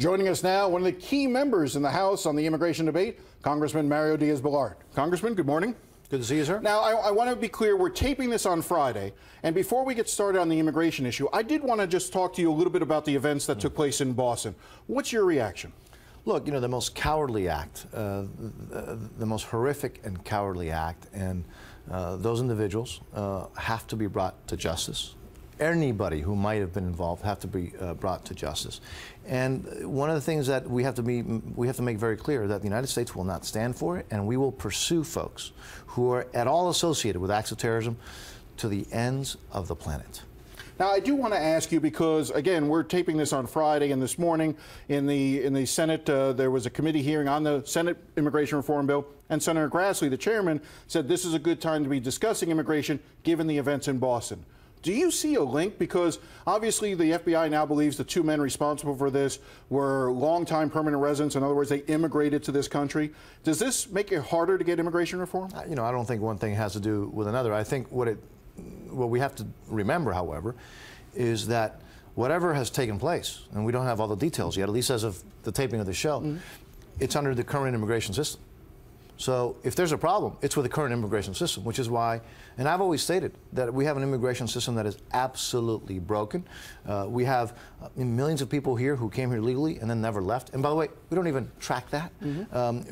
Joining us now, one of the key members in the House on the immigration debate, Congressman Mario Diaz-Balart. Congressman, good morning. Good to see you, sir. Now, I want to be clear, we're taping this on Friday, and before we get started on the immigration issue, I did want to just talk to you a little bit about the events that took place in Boston. What's your reaction? Look, you know, the most cowardly act, the most horrific and cowardly act, and those individuals have to be brought to justice. Anybody who might have been involved have to be brought to justice. And one of the things that we have to make very clear that the United States will not stand for it, and we will pursue folks who are at all associated with acts of terrorism to the ends of the planet. Now, I do want to ask you because, again, we're taping this on Friday, and this morning in the Senate, there was a committee hearing on the Senate immigration reform bill, and Senator Grassley, the chairman, said this is a good time to be discussing immigration given the events in Boston. Do you see a link? Because obviously the FBI now believes the two men responsible for this were longtime permanent residents. In other words, they immigrated to this country. Does this make it harder to get immigration reform? You know, I don't think one thing has to do with another. I think what we have to remember, however, is that whatever has taken place, and we don't have all the details yet, at least as of the taping of the show, it's under the current immigration system. So if there's a problem, it's with the current immigration system, which is why, and I've always stated that we have an immigration system that is absolutely broken. We have millions of people here who came here legally and then never left. And by the way, we don't even track that.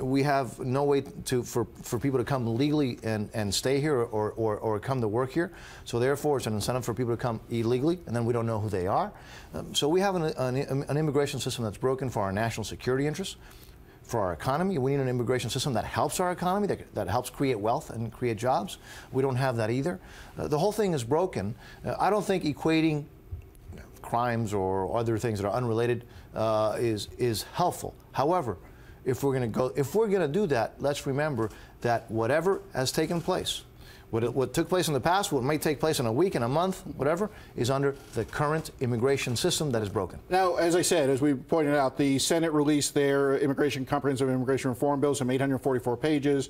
We have no way for people to come legally and stay here or come to work here. So therefore, it's an incentive for people to come illegally, and then we don't know who they are. So we have an immigration system that's broken for our national security interests. For our economy, we need an immigration system that helps our economy, that helps create wealth and create jobs. We don't have that either. The whole thing is broken. I don't think equating crimes or other things that are unrelated is helpful. However, if we're going to do that, let's remember that whatever has taken place, what took place in the past, what might take place in a week, in a month, whatever, is under the current immigration system that is broken. Now, as I said, as we pointed out, the Senate released their comprehensive immigration reform bill, some 844 pages.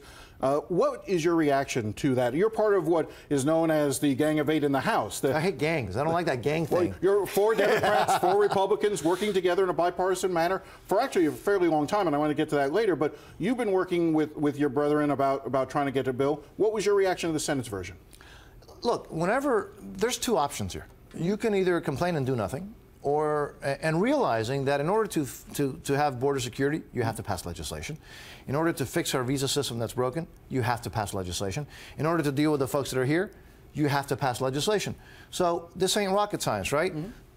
What is your reaction to that? You're part of what is known as the Gang of Eight in the House. I hate gangs. I don't like that gang thing. Well, you're 4 Democrats, 4 Republicans working together in a bipartisan manner for actually a fairly long time, and I want to get to that later. But you've been working with your brethren about trying to get a bill. What was your reaction to the Senate's version? Look, there's two options here. You can either complain and do nothing, and realizing that in order to have border security, you have to pass legislation. In order to fix our visa system that's broken, you have to pass legislation. In order to deal with the folks that are here, you have to pass legislation. So this ain't rocket science, right?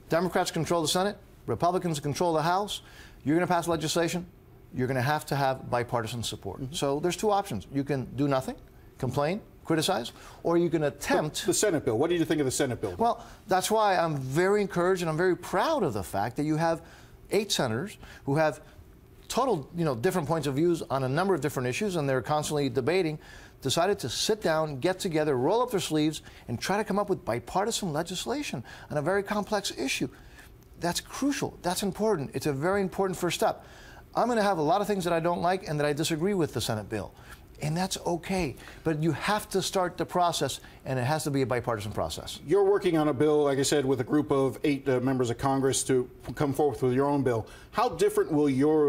Democrats control the Senate, Republicans control the House. You're going to pass legislation, you're going to have bipartisan support. So there's two options. You can do nothing, complain, criticize, or you can attempt... The Senate bill. What do you think of the Senate bill? Well, that's why I'm very encouraged and I'm very proud of the fact that you have 8 senators who have total, different points of views on a number of different issues, and they're constantly debating, decided to sit down, get together, roll up their sleeves, and try to come up with bipartisan legislation on a very complex issue. That's crucial. That's important. It's a very important first step. I'm going to have a lot of things that I don't like and that I disagree with the Senate bill. And that's okay, but you have to start the process, and it has to be a bipartisan process. You're working on a bill, like I said, with a group of 8 members of Congress to come forth with your own bill. How different will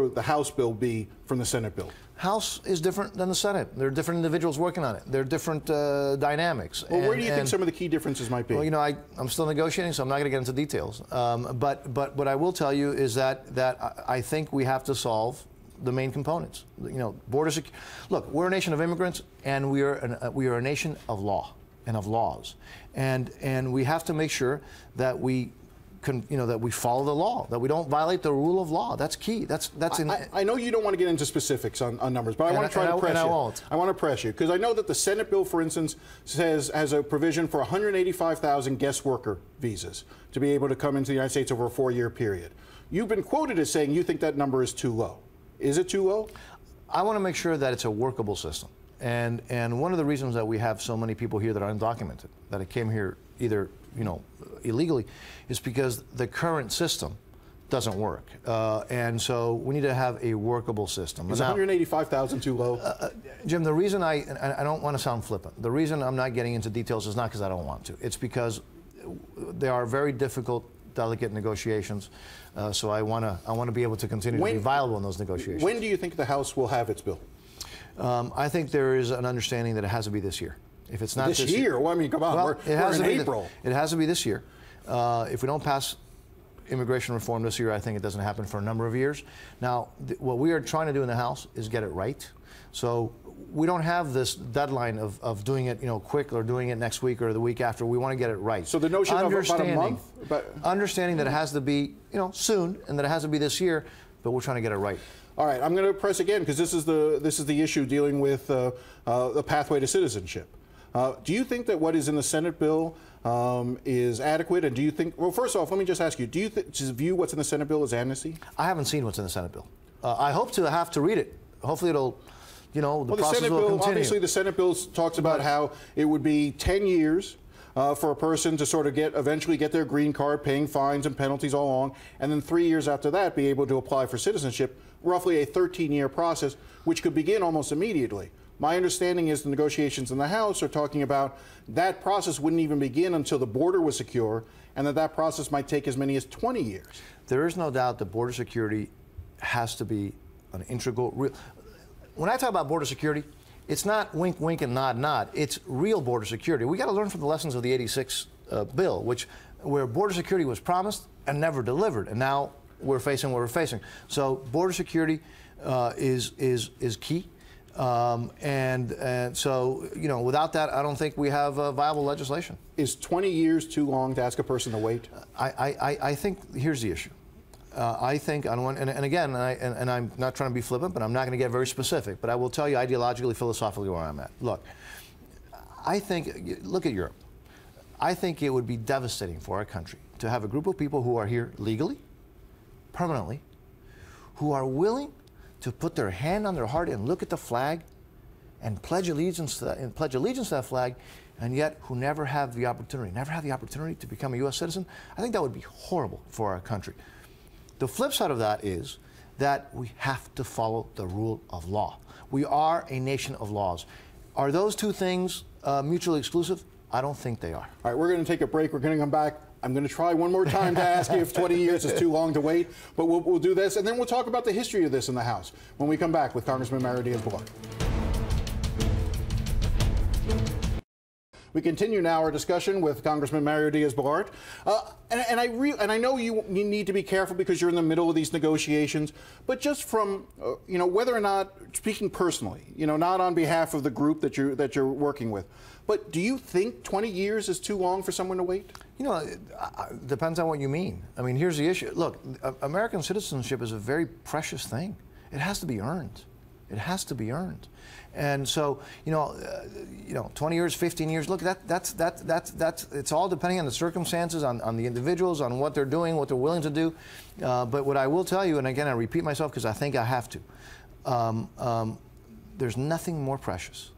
the House bill be from the Senate bill? House is different than the Senate. There are different individuals working on it. There are different dynamics. Well, where do you think some of the key differences might be? Well, I'm still negotiating, so I'm not going to get into details. But what I will tell you is that I think we have to solve the main components. Border security. Look, we're a nation of immigrants, and we are a nation of law and of laws, and we have to make sure that we follow the law, that we don't violate the rule of law. That's key. I know you don't want to get into specifics on numbers, but I want to try to press you. I want to press you because I know that the Senate bill, for instance, has a provision for 185,000 guest worker visas to be able to come into the United States over a 4-year period. You've been quoted as saying you think that number is too low. Is it too low? I want to make sure that it's a workable system. And one of the reasons that we have so many people here that are undocumented, that came here either, illegally, is because the current system doesn't work. And so we need to have a workable system. Is 185,000 too low? Jim, the reason I don't want to sound flippant, the reason I'm not getting into details is not because I don't want to. It's because they are very difficult delicate negotiations. So I want to be able to continue to be viable in those negotiations. When do you think the House will have its bill? I think there is an understanding that it has to be this year. If it's not this year, well, I mean, come on, well, we're in April. It has to be this year. If we don't pass immigration reform this year, I think it doesn't happen for a number of years. Now, what we are trying to do in the House is get it right. So we don't have this deadline of doing it, quick, or doing it next week or the week after. We want to get it right. So the notion of about a month? Understanding that it has to be, soon, and that it has to be this year, but we're trying to get it right. All right, I'm going to press again because this is the issue dealing with the pathway to citizenship. Do you think that what is in the Senate bill is adequate? And do you think, well, first off, let me just ask you, do you view what's in the Senate bill as amnesty? I haven't seen what's in the Senate bill. I hope to have to read it. Hopefully it'll, the process Senate will bill, continue. obviously the Senate bill talks about how it would be 10 years for a person to sort of eventually get their green card, paying fines and penalties all along, and then 3 years after that be able to apply for citizenship, roughly a 13-year process, which could begin almost immediately. My understanding is the negotiations in the House are talking about that process wouldn't even begin until the border was secure, and that process might take as many as 20 years. There is no doubt that border security has to be an integral. When I talk about border security, it's not wink, wink, and nod, nod. It's real border security. We got to learn from the lessons of the '86 bill, where border security was promised and never delivered, and now we're facing what we're facing. So border security is key. And so, without that, I don't think we have viable legislation. Is 20 years too long to ask a person to wait? I think here's the issue. I think on one, and again, and I'm not trying to be flippant, but I'm not going to get very specific, but I will tell you ideologically, philosophically where I'm at. Look, look at Europe. I think it would be devastating for our country to have a group of people who are here legally, permanently, who are willing to put their hand on their heart and look at the flag and pledge allegiance to that, flag, and yet who never have the opportunity to become a U.S. citizen. I think that would be horrible for our country. The flip side of that is that we have to follow the rule of law. We are a nation of laws. Are those two things mutually exclusive? I don't think they are. All right, we're going to take a break. We're going to come back. I'm going to try one more time to ask you if 20 years is too long to wait, but we'll do this, and then we'll talk about the history of this in the House when we come back with Congressman Mario Diaz-Balart. We continue now our discussion with Congressman Mario Diaz-Balart, and I know you need to be careful because you're in the middle of these negotiations. But just from whether or not, speaking personally, not on behalf of the group that you're working with, but do you think 20 years is too long for someone to wait? It depends on what you mean. I mean, here's the issue. Look, American citizenship is a very precious thing. It has to be earned. It has to be earned. And so, 20 years, 15 years, look, that's it's all depending on the circumstances, on the individuals, on what they're doing, what they're willing to do. But what I will tell you, and again, I repeat myself because I think I have to, there's nothing more precious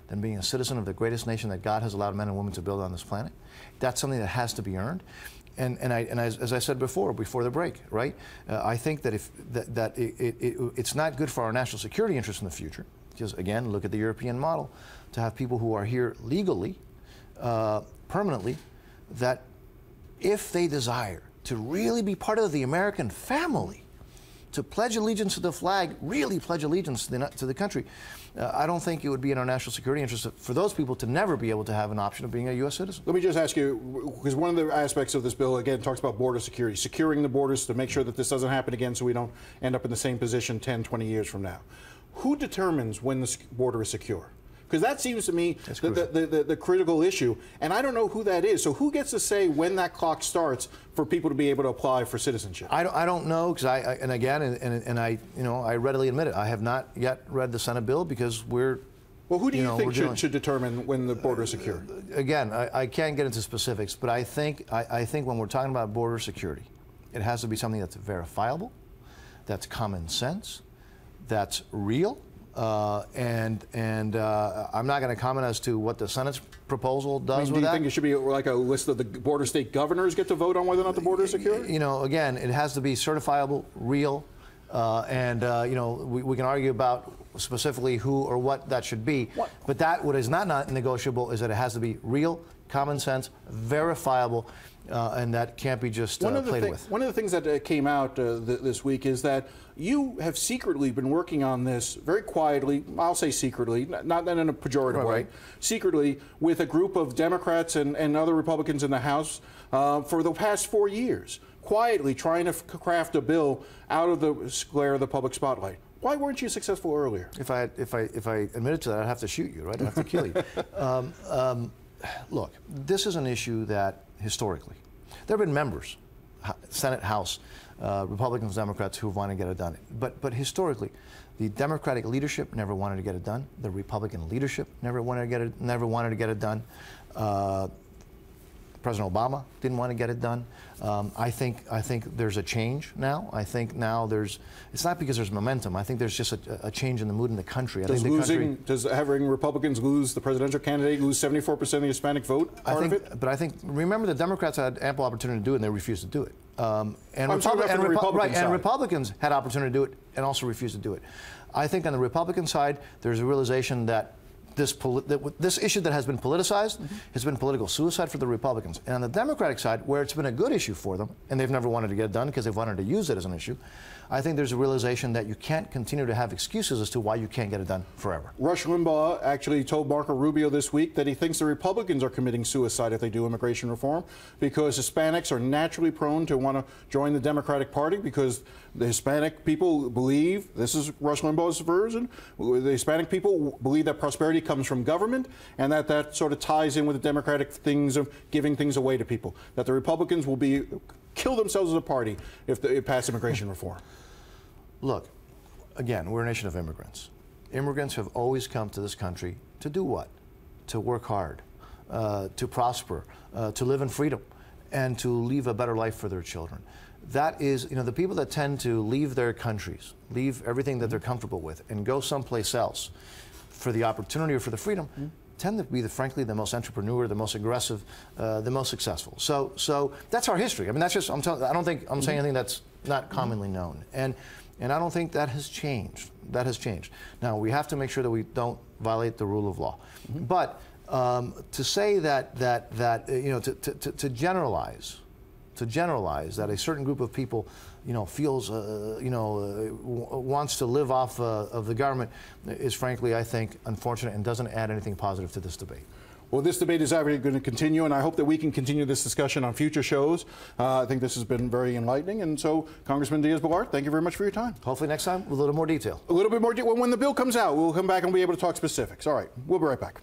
than being a citizen of the greatest nation that God has allowed men and women to build on this planet. That's something that has to be earned. And as I said before the break, right? I think that it's not good for our national security interests in the future. Because again, look at the European model, to have people who are here legally, permanently, that if they desire to really be part of the American family, to pledge allegiance to the flag, really pledge allegiance to the country, I don't think it would be in our national security interest for those people to never be able to have an option of being a U.S. citizen. Let me just ask you, because one of the aspects of this bill, again, talks about border security, securing the borders to make sure that this doesn't happen again so we don't end up in the same position 10, 20 years from now. Who determines when the border is secure? Because that seems to me the critical issue, and I don't know who that is. So who gets to say when that clock starts for people to be able to apply for citizenship? I don't know, because I readily admit it. I have not yet read the Senate bill because we're. Well, who do you think should determine when the border is secure? Again, I can't get into specifics, but I think when we're talking about border security, it has to be something that's verifiable, that's common sense, that's real, and I'm not going to comment as to what the Senate's proposal does with that. Do you think it should be like a list of the border state governors get to vote on whether or not the border is secure? Again, it has to be certifiable, real, and we can argue about specifically who or what that should be. But what is not negotiable is that it has to be real, common sense, verifiable, and that can't be just played with. One of the things that came out this week is that you have secretly been working on this very quietly, I'll say secretly, not in a pejorative way, secretly with a group of Democrats and other Republicans in the House for the past 4 years, quietly trying to craft a bill out of the glare of the public spotlight. Why weren't you successful earlier? If I admitted to that, I'd have to shoot you, right? I'd have to kill you. Look, this is an issue that historically, there have been members, Senate, House, Republicans, Democrats who want to get it done. But historically, the Democratic leadership never wanted to get it done. The Republican leadership never wanted to get it done. President Obama didn't want to get it done. I think there's a change now. I think now it's not because there's momentum. I think there's just a change in the mood in the country. Does having Republicans lose the presidential candidate, lose 74% of the Hispanic vote, part of it? But I think, remember, the Democrats had ample opportunity to do it and they refused to do it. Republicans had opportunity to do it and also refused to do it. I think on the Republican side, there's a realization that this issue that has been politicized has been political suicide for the Republicans. And on the Democratic side, where it's been a good issue for them, and they've never wanted to get it done because they've wanted to use it as an issue, I think there's a realization that you can't continue to have excuses as to why you can't get it done forever. Rush Limbaugh actually told Marco Rubio this week that he thinks the Republicans are committing suicide if they do immigration reform because Hispanics are naturally prone to want to join the Democratic Party because the Hispanic people believe, this is Rush Limbaugh's version, the Hispanic people believe that prosperity comes from government and that sort of ties in with the Democratic things of giving things away to people, that the Republicans will kill themselves as a party if they pass immigration reform. Look, again, we're a nation of immigrants. Immigrants have always come to this country to do what? To work hard, to prosper, to live in freedom, and to leave a better life for their children. That is, the people that tend to leave their countries, leave everything that they're comfortable with, and go someplace else for the opportunity or for the freedom, tend to be, frankly, the most entrepreneur, the most aggressive, the most successful. So that's our history. I mean, that's just, I don't think I'm saying anything that's not commonly known. And I don't think that has changed. That has changed. Now, we have to make sure that we don't violate the rule of law. But to say to generalize that a certain group of people, feels, wants to live off of the government is, frankly, I think, unfortunate and doesn't add anything positive to this debate. Well, this debate is obviously going to continue, and I hope that we can continue this discussion on future shows. I think this has been very enlightening, and so, Congressman Diaz-Balart, thank you very much for your time. Hopefully next time with a little more detail. A little bit more detail. When the bill comes out, we'll come back and be able to talk specifics. All right, we'll be right back.